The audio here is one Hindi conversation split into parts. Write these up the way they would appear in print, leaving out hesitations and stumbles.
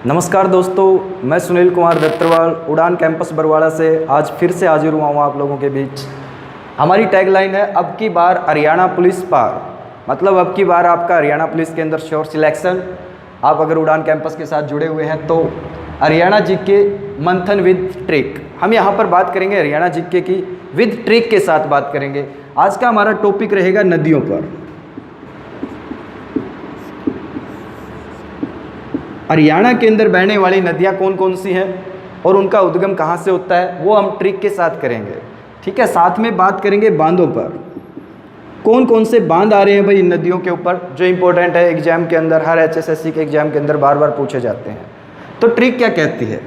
नमस्कार दोस्तों, मैं सुनील कुमार दत्तरवाल उड़ान कैंपस बरवाड़ा से आज फिर से हाजिर हुआ हूँ आप लोगों के बीच। हमारी टैगलाइन है अब की बार हरियाणा पुलिस पार, मतलब अब की बार आपका हरियाणा पुलिस के अंदर श्योर सिलेक्शन। आप अगर उड़ान कैंपस के साथ जुड़े हुए हैं तो हरियाणा जीके मंथन विद ट्रिक, हम यहाँ पर बात करेंगे हरियाणा जीके की विद ट्रिक के साथ बात करेंगे। आज का हमारा टॉपिक रहेगा नदियों पर। हरियाणा के अंदर बहने वाली नदियाँ कौन कौन सी हैं और उनका उद्गम कहाँ से होता है वो हम ट्रिक के साथ करेंगे। ठीक है, साथ में बात करेंगे बांधों पर, कौन कौन से बांध आ रहे हैं भाई इन नदियों के ऊपर, जो इंपॉर्टेंट है एग्जाम के अंदर, हर HSSC के एग्जाम के अंदर बार बार पूछे जाते हैं। तो ट्रिक क्या कहती है?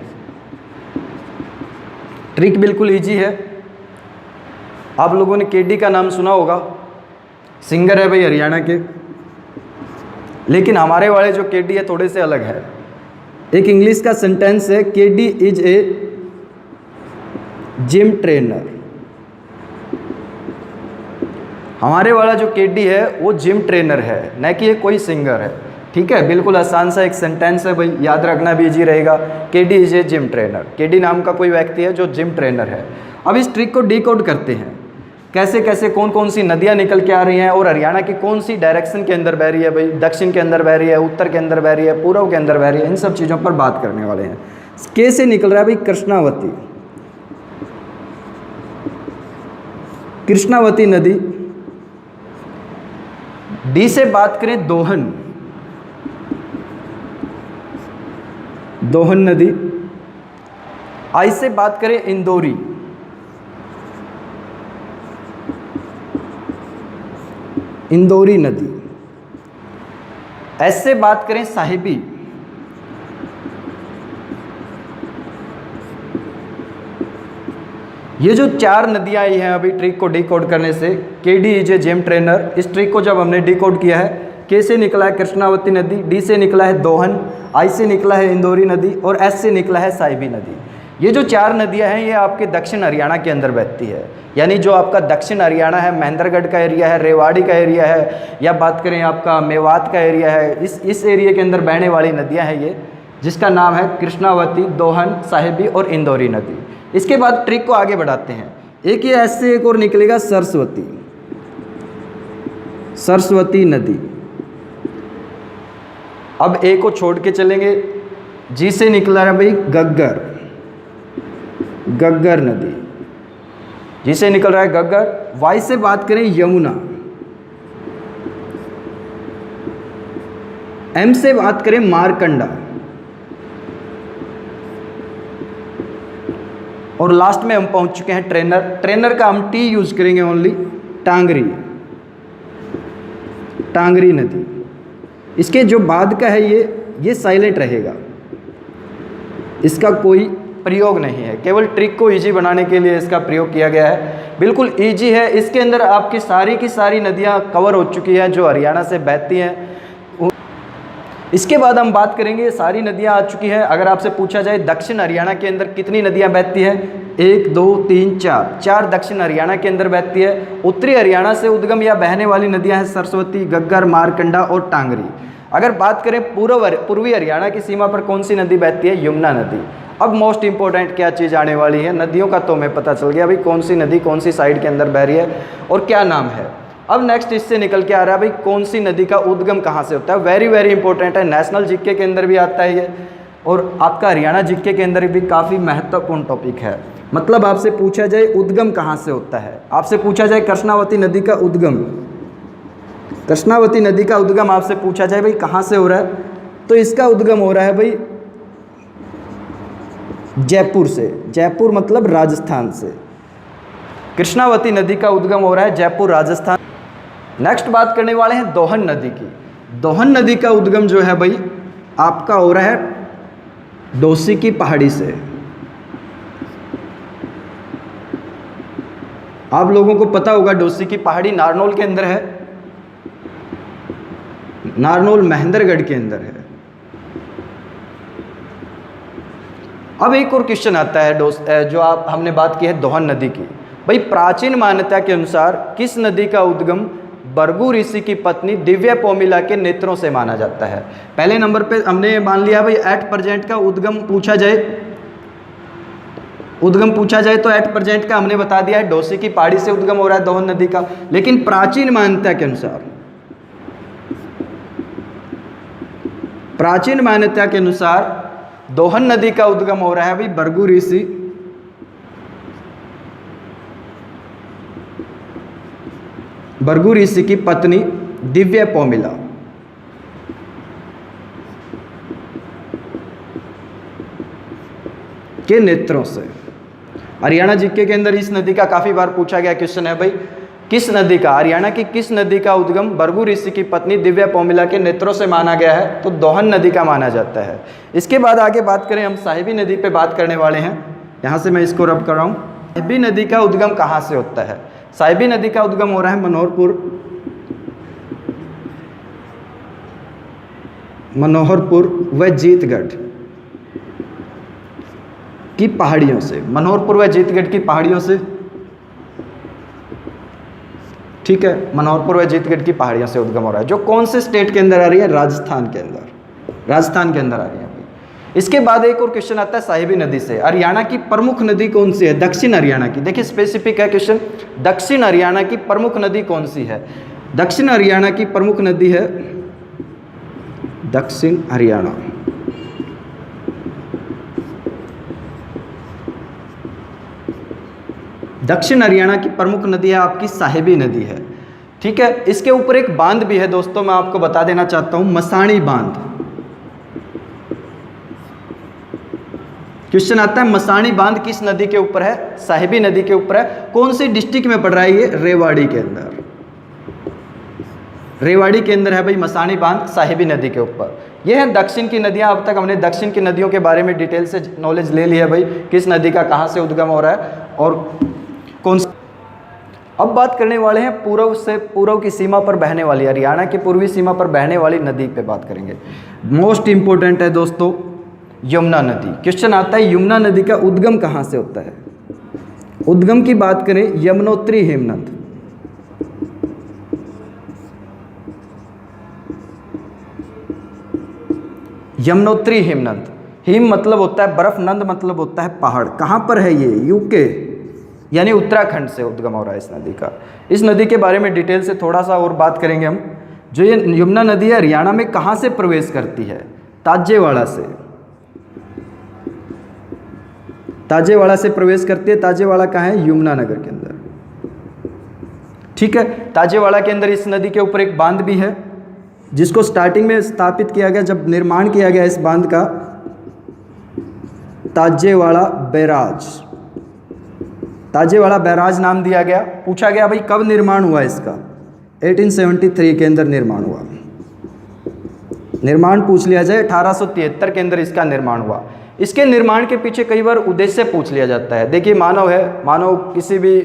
ट्रिक बिल्कुल ईजी है। आप लोगों ने केडी का नाम सुना होगा, सिंगर है भाई हरियाणा के, लेकिन हमारे वाले जो केडी है थोड़े से अलग है। एक इंग्लिश का सेंटेंस है, KD is a gym trainer. हमारे वाला जो केडी है वो जिम ट्रेनर है, न कि ये कोई सिंगर है। ठीक है, बिल्कुल आसान सा एक सेंटेंस है भाई, याद रखना भी इजी रहेगा। KD is a gym trainer, KD नाम का कोई व्यक्ति है जो जिम ट्रेनर है। अब इस ट्रिक को डिकोड करते हैं, कैसे कैसे कौन कौन सी नदियाँ निकल के आ रही हैं और हरियाणा की कौन सी डायरेक्शन के अंदर बह रही है भाई, दक्षिण के अंदर बह रही है, उत्तर के अंदर बह रही है, पूर्व के अंदर बह रही है, इन सब चीज़ों पर बात करने वाले हैं। के से निकल रहा है भाई कृष्णावती, कृष्णावती नदी। डी से बात करें दोहन, दोहन नदी। आई से बात करें इंदौरी, इंदौरी नदी। एस से बात करें साहिबी, ये जो चार नदियां आई हैं अभी ट्रिक को डिकोड करने से, KD is a gym trainer, इस ट्रिक को जब हमने डिकोड किया है, के से निकला है कृष्णावती नदी, डी से निकला है दोहन, आई से निकला है इंदौरी नदी और एस से निकला है साहिबी नदी। ये जो चार नदियां हैं ये आपके दक्षिण हरियाणा के अंदर बहती है, यानी जो आपका दक्षिण हरियाणा है, महेंद्रगढ़ का एरिया है, रेवाड़ी का एरिया है, या बात करें आपका मेवात का एरिया है, इस एरिया के अंदर बहने वाली नदियां हैं ये, जिसका नाम है कृष्णावती, दोहन, साहिबी और इंदौरी नदी। इसके बाद ट्रिक को आगे बढ़ाते हैं। एक ये ऐसे एक और निकलेगा सरस्वती, सरस्वती नदी। अब ए को छोड़ के चलेंगे, जी से निकला है भाई गग्गर, गग्गर नदी, जिसे निकल रहा है गग्गर। वाई से बात करें यमुना, एम से बात करें मारकंडा, और लास्ट में हम पहुंच चुके हैं ट्रेनर। ट्रेनर का हम टी यूज करेंगे ओनली, टांगरी, टांगरी नदी। इसके जो बाद का है ये साइलेंट रहेगा, इसका कोई प्रयोग नहीं है, केवल ट्रिक को इजी बनाने के लिए इसका प्रयोग किया गया है। बिल्कुल इजी है, इसके अंदर आपकी सारी की सारी नदियां कवर हो चुकी हैं जो हरियाणा से बहती हैं। इसके बाद हम बात करेंगे, सारी नदियां आ चुकी हैं। अगर आपसे पूछा जाए दक्षिण हरियाणा के अंदर कितनी नदियां बहती हैं, 1 2 3 4, 4 दक्षिण हरियाणा के अंदर बहती है। उत्तरी हरियाणा से उद्गम या बहने वाली नदियां हैं सरस्वती, गग्गर, मारकंडा और टांगरी। अगर बात करें पूर्वी हरियाणा की सीमा पर कौन सी नदी बहती है, यमुना नदी। अब मोस्ट इंपॉर्टेंट क्या चीज़ आने वाली है, नदियों का तो हमें पता चल गया भाई कौन सी नदी कौन सी साइड के अंदर बह रही है और क्या नाम है। अब नेक्स्ट इससे निकल के आ रहा है भाई कौन सी नदी का उद्गम कहाँ से होता है। वेरी वेरी इंपॉर्टेंट है, नेशनल जीके के अंदर भी आता है ये, और आपका हरियाणा जीके के अंदर भी काफ़ी महत्वपूर्ण टॉपिक है। मतलब आपसे पूछा जाए उद्गम कहाँ से होता है, आपसे पूछा जाए कृष्णावती नदी का उद्गम, कृष्णावती नदी का उद्गम आपसे पूछा जाए भाई कहाँ से हो रहा है, तो इसका उद्गम हो रहा है भाई जयपुर से, जयपुर मतलब राजस्थान से। कृष्णावती नदी का उद्गम हो रहा है जयपुर, राजस्थान। नेक्स्ट बात करने वाले हैं दोहन नदी की। दोहन नदी का उद्गम जो है भाई आपका हो रहा है डोसी की पहाड़ी से। आप लोगों को पता होगा डोसी की पहाड़ी नारनौल के अंदर है, नारनौल महेंद्रगढ़ के अंदर है। अब एक और क्वेश्चन आता है जो हमने बात की है दोहन नदी की। भाई प्राचीन मान्यता के अनुसार किस नदी का उद्गम भृगु ऋषि की पत्नी दिव्या पोमिला के नेत्रों से माना जाता है। पहले नंबर पे हमने मान लिया भाई एट प्रेजेंट का उद्गम पूछा जाए, तो एट प्रेजेंट का हमने बता दिया है डोसी की पहाड़ी से उद्गम हो रहा है दोहन नदी का। लेकिन प्राचीन मान्यता के अनुसार दोहन नदी का उद्गम हो रहा है भाई भृगु ऋषि की पत्नी दिव्या पोमिला के नेत्रों से। हरियाणा जीके के अंदर इस नदी का काफी बार पूछा गया क्वेश्चन है भाई, किस नदी का, हरियाणा की किस नदी का उद्गम भृगु ऋषि की पत्नी दिव्या पोमिला के नेत्रों से माना गया है, तो दोहन नदी का माना जाता है। इसके बाद आगे बात करें हम साहिबी नदी पे बात करने वाले हैं। यहाँ से मैं इसको रब कर रहा हूँ। साहिबी नदी का उद्गम कहाँ से होता है? साहिबी नदी का उद्गम हो रहा है मनोहरपुर व जीतगढ़ की पहाड़ियों से, मनोहरपुर व जीतगढ़ की पहाड़ियों से, ठीक है, मनोहरपुर व जीतगढ़ की पहाड़ियों से उद्गम हो रहा है, जो कौन से स्टेट के अंदर आ रही है? राजस्थान के अंदर आ रही है। इसके बाद एक और क्वेश्चन आता है साहिबी नदी से, हरियाणा की प्रमुख नदी कौन सी है? दक्षिण हरियाणा की, देखिए स्पेसिफिक है क्वेश्चन, दक्षिण हरियाणा की प्रमुख नदी कौन सी है? दक्षिण हरियाणा की प्रमुख नदी है दक्षिण हरियाणा, दक्षिण हरियाणा की प्रमुख नदी है आपकी साहिबी नदी है, ठीक है। इसके ऊपर एक बांध भी है दोस्तों, मैं आपको बता देना चाहता हूं, मसाणी बांध। क्वेश्चन आता है मसाणी बांध किस नदी के ऊपर है? साहिबी नदी के ऊपर है। कौन सी डिस्ट्रिक्ट में पड़ रहा है ये? रेवाड़ी के अंदर, रेवाड़ी के अंदर है भाई मसाणी बांध, साहिबी नदी के ऊपर। ये है दक्षिण की नदियां। अब तक हमने दक्षिण की नदियों के बारे में डिटेल से नॉलेज ले ली है भाई, किस नदी का कहां से उद्गम हो रहा है और कौन सा। अब बात करने वाले हैं पूर्व की सीमा पर बहने वाली, हरियाणा की पूर्वी सीमा पर बहने वाली नदी पे बात करेंगे। मोस्ट इंपोर्टेंट है दोस्तों यमुना नदी। क्वेश्चन आता है यमुना नदी का उद्गम कहां से होता है? उद्गम की बात करें यमुनोत्री हेमनद, यमुनोत्री हेमनद। हिम मतलब होता है बर्फ, नंद मतलब होता है पहाड़। कहां पर है ये? यूके यानी उत्तराखंड से उद्गम हो रहा है इस नदी का। इस नदी के बारे में डिटेल से थोड़ा सा और बात करेंगे हम। जो ये यमुना नदी है हरियाणा में कहां से प्रवेश करती है? ताजेवाड़ा से, ताजेवाड़ा से प्रवेश करती है। ताजेवाड़ा कहाँ है? यमुनानगर के अंदर, ठीक है। ताजेवाड़ा के अंदर इस नदी के ऊपर एक बांध भी है, जिसको स्टार्टिंग में स्थापित किया गया, जब निर्माण किया गया इस बांध का, ताजेवाड़ा बैराज, ताजेवाड़ा बैराज नाम दिया गया। पूछा गया भाई कब निर्माण हुआ इसका? 1873 के अंदर निर्माण हुआ। निर्माण पूछ लिया जाए, 1873 के अंदर इसका निर्माण हुआ। इसके निर्माण के पीछे कई बार उद्देश्य पूछ लिया जाता है। देखिए मानव है, मानव किसी भी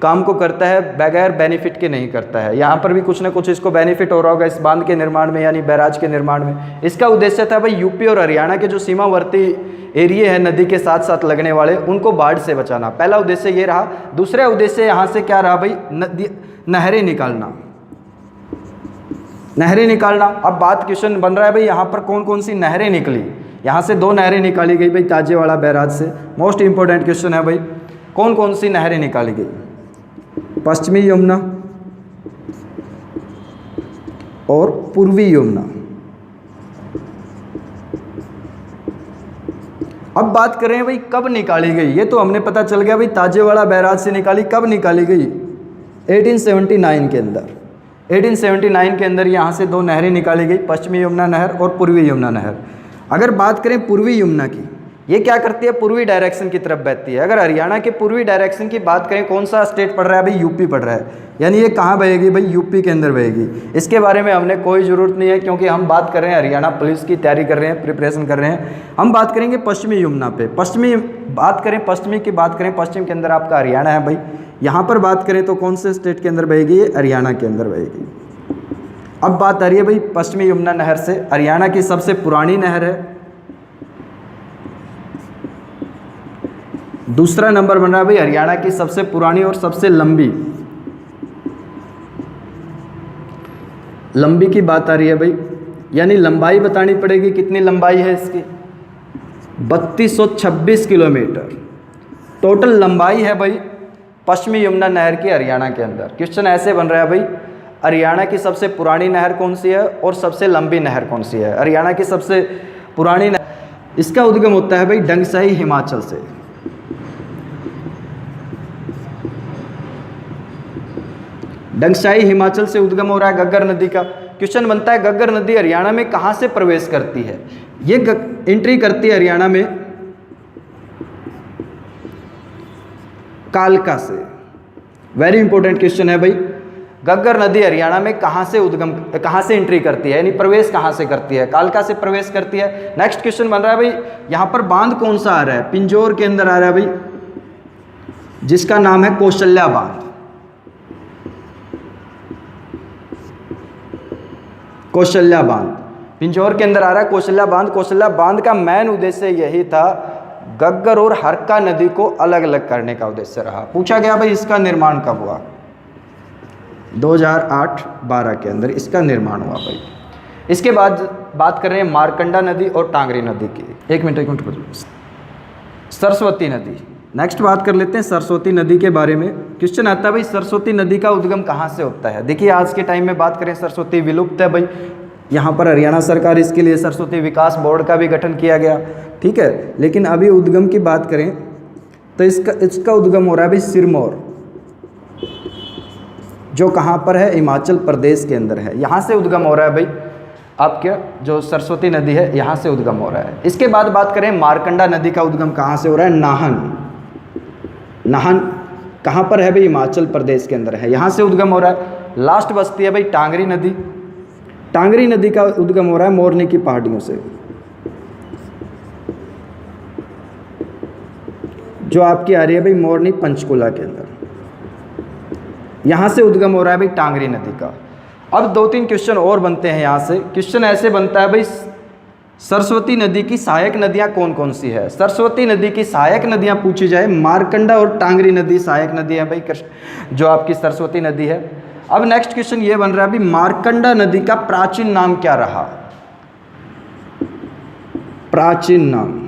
काम को करता है बगैर बेनिफिट के नहीं करता है। यहाँ पर भी कुछ ना कुछ इसको बेनिफिट हो रहा होगा इस बांध के निर्माण में, यानी बैराज के निर्माण में। इसका उद्देश्य था भाई यूपी और हरियाणा के जो सीमावर्ती एरिए हैं नदी के साथ साथ लगने वाले, उनको बाढ़ से बचाना। पहला उद्देश्य ये रहा। दूसरा उद्देश्य यहाँ से क्या रहा भाई? नहरें निकालना, नहरें निकालना। अब बात क्वेश्चन बन रहा है भाई यहाँ पर कौन कौन सी नहरें निकली? यहाँ से 2 नहरें निकाली गई भाई ताजेवाड़ा बैराज से। मोस्ट इंपॉर्टेंट क्वेश्चन है भाई, कौन कौन सी नहरें निकाली गई? पश्चिमी यमुना और पूर्वी यमुना। अब बात करें भाई कब निकाली गई, ये तो हमने पता चल गया भाई ताजेवाड़ा बैराज से निकाली। कब निकाली गई? 1879 के अंदर। 1879 के अंदर यहाँ से 2 नहरें निकाली गई, पश्चिमी यमुना नहर और पूर्वी यमुना नहर। अगर बात करें पूर्वी यमुना की, ये क्या करती है? पूर्वी डायरेक्शन की तरफ बहती है। अगर हरियाणा के पूर्वी डायरेक्शन की बात करें, कौन सा स्टेट पड़ रहा है भाई? यूपी पड़ रहा है, यानी ये कहाँ बहेगी भाई? यूपी के अंदर बहेगी। इसके बारे में हमने कोई ज़रूरत नहीं है, क्योंकि हम बात कर रहे हैं हरियाणा पुलिस की तैयारी कर रहे हैं, प्रिपरेशन कर रहे हैं। हम बात करेंगे पश्चिमी यमुना पे। पश्चिमी की बात करें, पश्चिम के अंदर आपका हरियाणा है भाई। यहाँ पर बात करें तो कौन से स्टेट के अंदर बहेगी? ये हरियाणा के अंदर बहेगी। अब बात आ रही है भाई पश्चिमी यमुना नहर से। हरियाणा की सबसे पुरानी नहर है। दूसरा नंबर बन रहा है भाई हरियाणा की सबसे पुरानी और सबसे लंबी। लंबी की बात आ रही है भाई, यानी लंबाई बतानी पड़ेगी, कितनी लंबाई है इसकी, 3226 किलोमीटर टोटल लंबाई है भाई पश्चिमी यमुना नहर की हरियाणा के अंदर। क्वेश्चन ऐसे बन रहा है भाई, हरियाणा की सबसे पुरानी नहर कौन सी है और सबसे लंबी नहर कौन सी है। हरियाणा की सबसे पुरानी नहर, इसका उद्गम होता है भाई डंगसाई हिमाचल से। डंगसाई हिमाचल से उद्गम हो रहा है घग्गर नदी का। क्वेश्चन बनता है घग्गर नदी हरियाणा में कहाँ से प्रवेश करती है। ये एंट्री करती है हरियाणा में कालका से। वेरी इंपॉर्टेंट क्वेश्चन है भाई, घग्गर नदी हरियाणा में कहाँ से एंट्री करती है, यानी प्रवेश कहाँ से करती है, कालका से प्रवेश करती है। नेक्स्ट क्वेश्चन बन रहा है भाई, यहाँ पर बांध कौन सा आ रहा है, पिंजौर के अंदर आ रहा है भाई, जिसका नाम है कौशल्या बांध। कौशल्या बांध पिंजौर के अंदर आ रहा है कौशल्या बांध। कौशल्या बांध का मेन उद्देश्य यही था, घग्गर और हरका नदी को अलग अलग करने का उद्देश्य रहा। पूछा गया भाई इसका निर्माण कब हुआ, 2008-12 के अंदर इसका निर्माण हुआ भाई। इसके बाद बात कर रहे हैं मारकंडा नदी और टांगरी नदी की। एक मिनट सरस्वती नदी, नेक्स्ट बात कर लेते हैं सरस्वती नदी के बारे में। क्वेश्चन आता है भाई सरस्वती नदी का उद्गम कहाँ से होता है। देखिए आज के टाइम में बात करें सरस्वती विलुप्त है भाई, यहाँ पर हरियाणा सरकार इसके लिए सरस्वती विकास बोर्ड का भी गठन किया गया, ठीक है। लेकिन अभी उद्गम की बात करें तो इसका उद्गम हो रहा है भाई सिरमौर, जो कहाँ पर है, हिमाचल प्रदेश के अंदर है। यहाँ से उद्गम हो रहा है भाई आपके जो सरस्वती नदी है, यहाँ से उद्गम हो रहा है। इसके बाद बात करें मारकंडा नदी का उद्गम कहाँ से हो रहा है, नाहन। नाहन कहाँ पर है भाई, हिमाचल प्रदेश के अंदर है, यहाँ से उद्गम हो रहा है। लास्ट बचती है भाई टांगरी नदी। टांगरी नदी का उद्गम हो रहा है मोरनी की पहाड़ियों से, जो आपकी आ रही है भाई मोरनी पंचकुला के अंदर, यहाँ से उद्गम हो रहा है भाई टांगरी नदी का। अब 2-3 क्वेश्चन और बनते हैं यहाँ से। क्वेश्चन ऐसे बनता है भाई सरस्वती नदी की सहायक नदियाँ कौन कौन सी है। सरस्वती नदी की सहायक नदियाँ पूछी जाए, मारकंडा और टांगरी नदी सहायक नदी है भाई जो आपकी सरस्वती नदी है। अब नेक्स्ट क्वेश्चन ये बन रहा है भाई मारकंडा नदी का प्राचीन नाम क्या रहा। प्राचीन नाम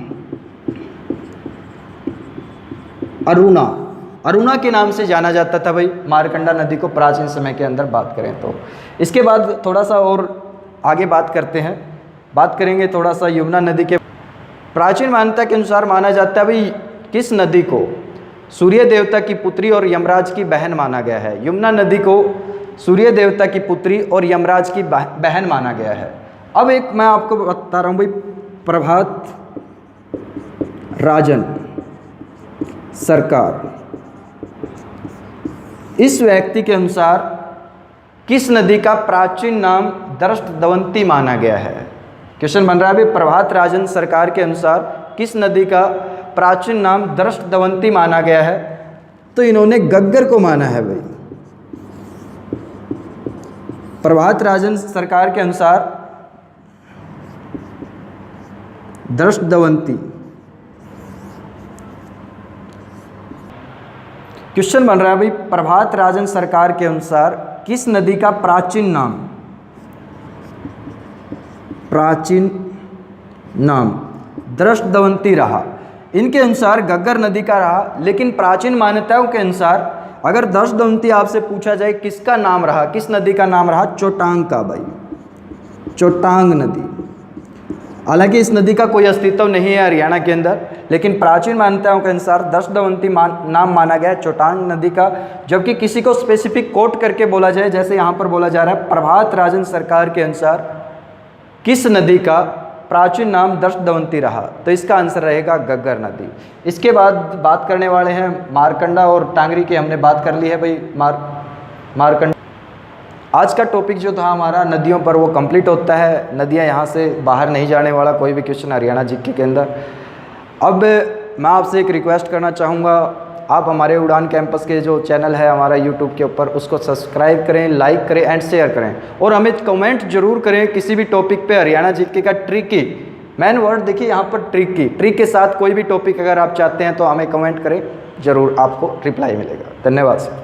अरुणा, अरुणा के नाम से जाना जाता था भाई मारकंडा नदी को प्राचीन समय के अंदर बात करें तो। इसके बाद थोड़ा सा और आगे बात करते हैं, बात करेंगे थोड़ा सा यमुना नदी के। प्राचीन मान्यता के अनुसार माना जाता है भाई किस नदी को सूर्य देवता की पुत्री और यमराज की बहन माना गया है। यमुना नदी को सूर्य देवता की पुत्री और यमराज की बहन माना गया है। अब एक मैं आपको बता रहा हूँ भाई, प्रभात राजन सरकार, इस व्यक्ति के अनुसार किस नदी का प्राचीन नाम दृष्टद्वंती माना गया है। क्वेश्चन बन रहा है भाई प्रभात राजन सरकार के अनुसार किस नदी का प्राचीन नाम दृष्टद्वंती माना गया है। तो इन्होंने घग्गर को माना है भाई। प्रभात राजन सरकार के अनुसार दृष्टद्वंती। क्वेश्चन बन रहा है भाई प्रभात राजन सरकार के अनुसार किस नदी का प्राचीन नाम दृष्टद्वंती रहा। इनके अनुसार घग्गर नदी का रहा, लेकिन प्राचीन मान्यताओं के अनुसार अगर दृष्टद्वंती आपसे पूछा जाए किसका नाम रहा, किस नदी का नाम रहा, चोटांग का भाई, चोटांग नदी। हालांकि इस नदी का कोई अस्तित्व नहीं है हरियाणा के अंदर, लेकिन प्राचीन मान्यताओं के अनुसार दृष्टद्वंती नाम माना गया है चोटांग नदी का। जबकि किसी को स्पेसिफिक कोट करके बोला जाए, जैसे यहाँ पर बोला जा रहा है प्रभात राजन सरकार के अनुसार किस नदी का प्राचीन नाम दृष्टद्वंती रहा, तो इसका आंसर रहेगा घग्गर नदी। इसके बाद बात करने वाले हैं मारकंडा और टांगरी की, हमने बात कर ली है भाई मारकंडा। आज का टॉपिक जो था हमारा नदियों पर, वो कंप्लीट होता है। नदियाँ यहाँ से बाहर नहीं जाने वाला कोई भी क्वेश्चन हरियाणा जीके के अंदर। अब मैं आपसे एक रिक्वेस्ट करना चाहूँगा, आप हमारे उड़ान कैंपस के जो चैनल है हमारा यूट्यूब के ऊपर, उसको सब्सक्राइब करें, लाइक करें एंड शेयर करें, और हमें कमेंट जरूर करें किसी भी टॉपिक पे हरियाणा जीके का ट्रिकी, मैन वर्ड देखिए यहाँ पर ट्रिक के साथ कोई भी टॉपिक अगर आप चाहते हैं तो हमें कमेंट करें, ज़रूर आपको रिप्लाई मिलेगा। धन्यवाद सर।